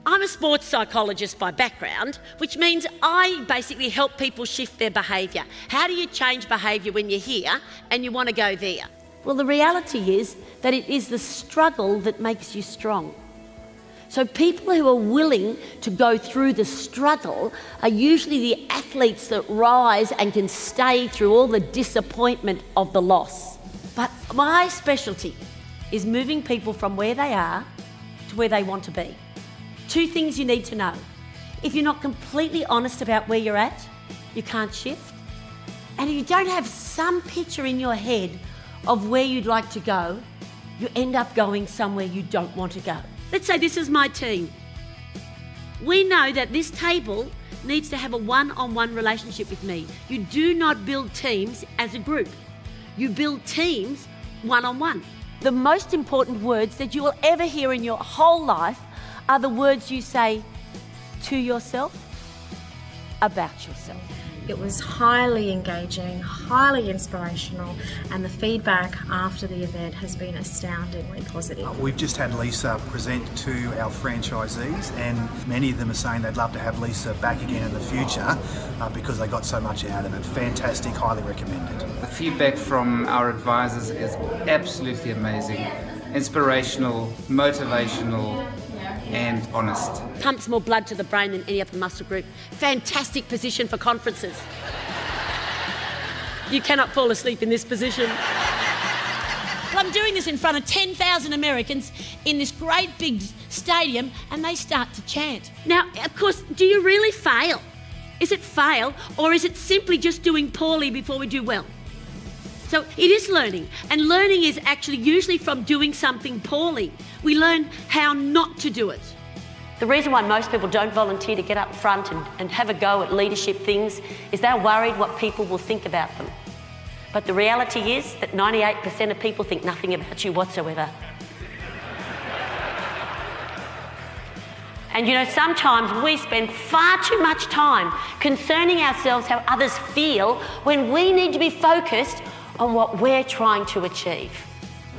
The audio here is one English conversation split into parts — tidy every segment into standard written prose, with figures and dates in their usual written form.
I'm a sports psychologist by background, which means I basically help people shift their behaviour. How do you change behaviour when you're here and you want to go there? Well, the reality is that it is the struggle that makes you strong. So people who are willing to go through the struggle are usually the athletes that rise and can stay through all the disappointment of the loss. But my specialty is moving people from where they are to where they want to be. Two things you need to know. If you're not completely honest about where you're at, you can't shift. And if you don't have some picture in your head of where you'd like to go, you end up going somewhere you don't want to go. Let's say this is my team. We know that this table needs to have a one-on-one relationship with me. You do not build teams as a group. You build teams one-on-one. The most important words that you will ever hear in your whole life are the words you say to yourself, about yourself. It was highly engaging, highly inspirational, and the feedback after the event has been astoundingly positive. We've just had Lisa present to our franchisees, and many of them are saying they'd love to have Lisa back again in the future because they got so much out of it. Fantastic, highly recommended. The feedback from our advisors is absolutely amazing. Inspirational, motivational, and honest. Pumps more blood to the brain than any other muscle group. Fantastic position for conferences. You cannot fall asleep in this position. I'm doing this in front of 10,000 Americans in this great big stadium, and they start to chant. Now, of course, do you really fail? Is it fail, or is it simply just doing poorly before we do well? So it is learning, and learning is actually usually from doing something poorly. We learn how not to do it. The reason why most people don't volunteer to get up front and have a go at leadership things is they're worried what people will think about them. But the reality is that 98% of people think nothing about you whatsoever. And you know, sometimes we spend far too much time concerning ourselves how others feel when we need to be focused on what we're trying to achieve.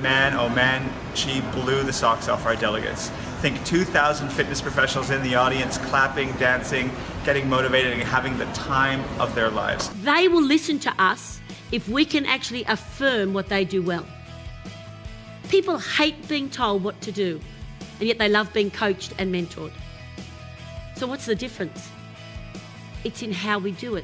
Man, oh man, she blew the socks off our delegates. I think 2,000 fitness professionals in the audience, clapping, dancing, getting motivated, and having the time of their lives. They will listen to us if we can actually affirm what they do well. People hate being told what to do, and yet they love being coached and mentored. So what's the difference? It's in how we do it.